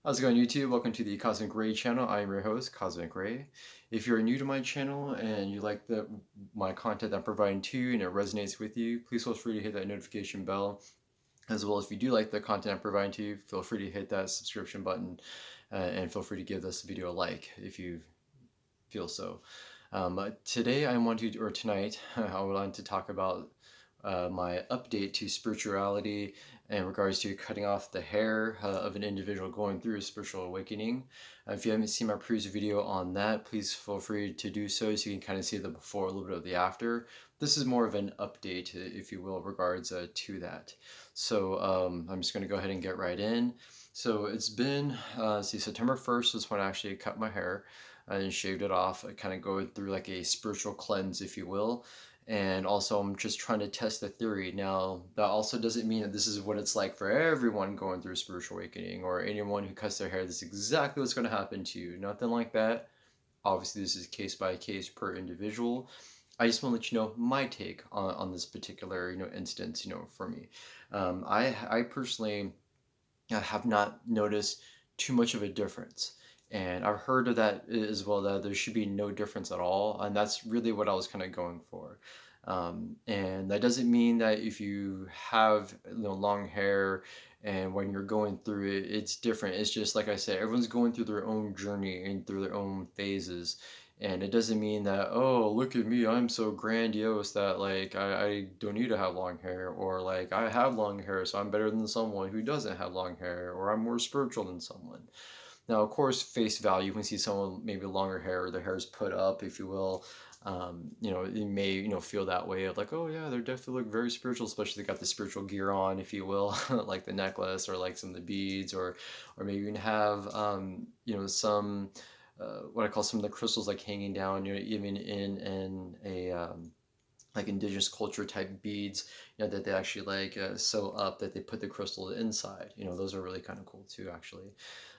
How's it going, YouTube? Welcome to the Cosmic Ray channel. I am your host, Cosmic Ray. If you're new to my channel and you like my content that I'm providing to you and it resonates with you, please feel free to hit that notification bell. As well as if you do like the content I'm providing to you, feel free to hit that subscription button and feel free to give this video a like if you feel so. Today I want to, or tonight, I would like to talk about my update to spirituality in regards to cutting off the hair of an individual going through a spiritual awakening. If you haven't seen my previous video on that, please feel free to do so you can kind of see the before, a little bit of the after. This is more of an update, if you will, regards to that. So I'm just going to go ahead and get right in. So it's been, September 1st is when I actually cut my hair and shaved it off. I kind of go through like a spiritual cleanse, if you will. And also, I'm just trying to test the theory. Now, that also doesn't mean that this is what it's like for everyone going through a spiritual awakening or anyone who cuts their hair. This is exactly what's going to happen to you. Nothing like that. Obviously, this is case by case per individual. I just want to let you know my take on this particular instance. For me, I personally have not noticed too much of a difference. And I've heard of that as well, that there should be no difference at all. And that's really what I was kind of going for. And that doesn't mean that if you have long hair and when you're going through it, it's different. It's just like I said, everyone's going through their own journey and through their own phases. And it doesn't mean that, oh, look at me, I'm so grandiose that like I don't need to have long hair, or like I have long hair, so I'm better than someone who doesn't have long hair, or I'm more spiritual than someone. Now, of course, face value, when you see someone maybe longer hair, or their hair is put up, if you will, you may, feel that way of like, oh yeah, they definitely look very spiritual, especially they got the spiritual gear on, if you will, like the necklace or like some of the beads, or maybe even have, some, what I call some of the crystals like hanging down, even in a, like indigenous culture type beads, that they actually like sew up, that they put the crystal inside. Those are really kind of cool too, actually.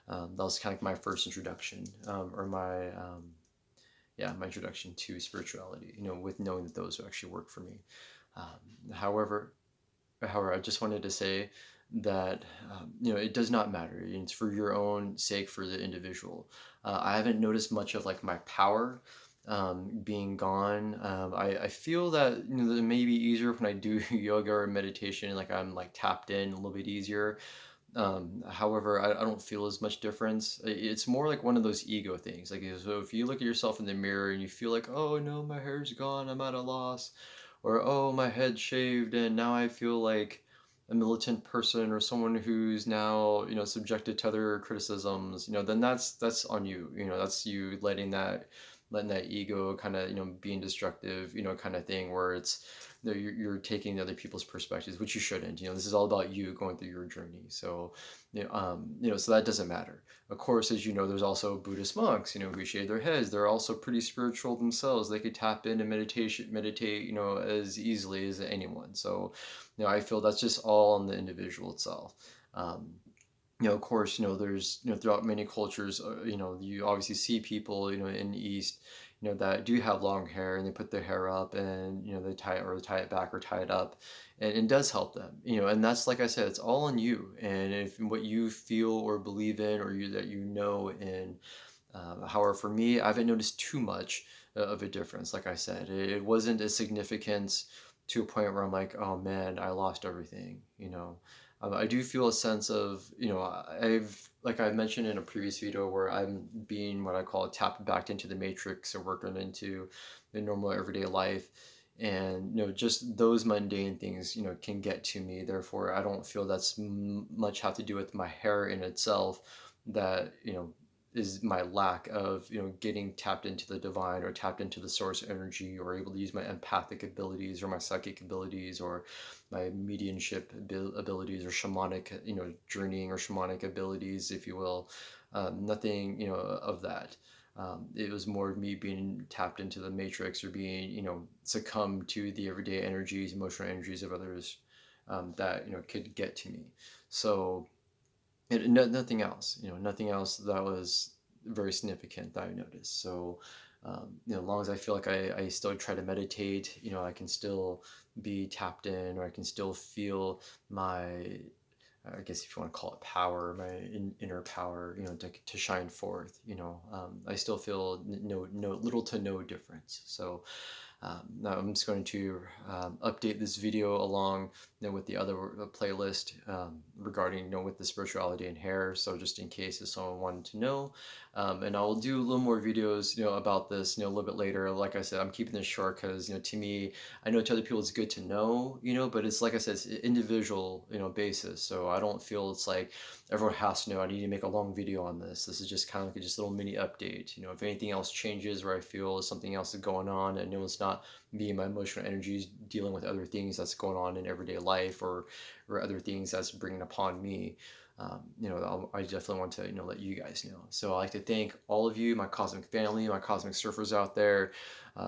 That was kind of like my first introduction, or my introduction to spirituality. With knowing that those actually work for me. However, I just wanted to say that it does not matter. It's for your own sake, for the individual. I haven't noticed much of like my power being gone. I feel that it may be easier when I do yoga or meditation, like I'm like tapped in a little bit easier. However, I don't feel as much difference. It's more like one of those ego things. Like, so if you look at yourself in the mirror and you feel like, oh no, my hair's gone, I'm at a loss, or oh, my head's shaved and now I feel like a militant person or someone who's now subjected to other criticisms, then that's on you. That's you letting that ego kind of being destructive, kind of thing, where it's you're taking other people's perspectives, which you shouldn't. This is all about you going through your journey. So so that doesn't matter. Of course, as you know, there's also Buddhist monks, who shave their heads. They're also pretty spiritual themselves. They could tap into meditate, as easily as anyone. So I feel that's just all on the individual itself. um, of course, there's, throughout many cultures, you obviously see people, in the East, that do have long hair, and they put their hair up, and, they tie it back or tie it up, and it does help them, and that's, like I said, it's all on you, and if what you feel or believe in, or that in. However, for me, I haven't noticed too much of a difference. Like I said, it wasn't as significant to a point where I'm like, oh man, I lost everything. I do feel a sense of, like I mentioned in a previous video, where I'm being what I call tapped back into the matrix, or working into the normal everyday life. And, just those mundane things, can get to me. Therefore, I don't feel that's much have to do with my hair in itself. That, is my lack of getting tapped into the divine, or tapped into the source energy, or able to use my empathic abilities, or my psychic abilities, or my mediumship abilities, or shamanic journeying, or shamanic abilities, if you will. Nothing of that. It was more of me being tapped into the matrix, or being succumb to the everyday energies, emotional energies of others, that could get to me. So nothing else, nothing else that was very significant that I noticed. So, as long as I feel like I still try to meditate, I can still be tapped in, or I can still feel my I guess if you want to call it power, my inner power, to shine forth. I still feel no little to no difference. So now I'm just going to update this video along with the other playlist regarding with the spirituality and hair. So just in case if someone wanted to know, and I will do a little more videos about this a little bit later. Like I said, I'm keeping this short because to me, I know to other people it's good to know, but it's like I said, it's individual basis. So I don't feel it's like everyone has to know. I need to make a long video on this. This is just kind of like just a little mini update. If anything else changes where I feel something else is going on, and it's not me and my emotional energies dealing with other things that's going on in everyday life, or other things that's bringing upon me. I definitely want to let you guys know. So I like to thank all of you, my cosmic family, my cosmic surfers out there,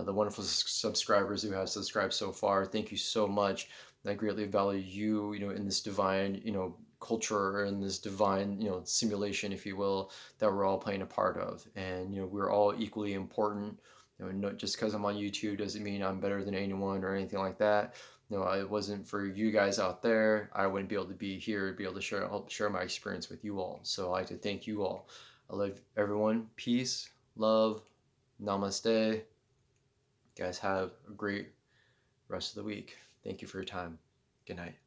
the wonderful subscribers who have subscribed so far. Thank you so much. I greatly value you, in this divine, culture, or in this divine, simulation, if you will, that we're all playing a part of. And we're all equally important. Not just because I'm on YouTube doesn't mean I'm better than anyone or anything like that. No, it wasn't for you guys out there, I wouldn't be able to be here, be able to help share my experience with you all. So I like to thank you all. I love everyone. Peace, love, namaste. You guys have a great rest of the week. Thank you for your time. Good night.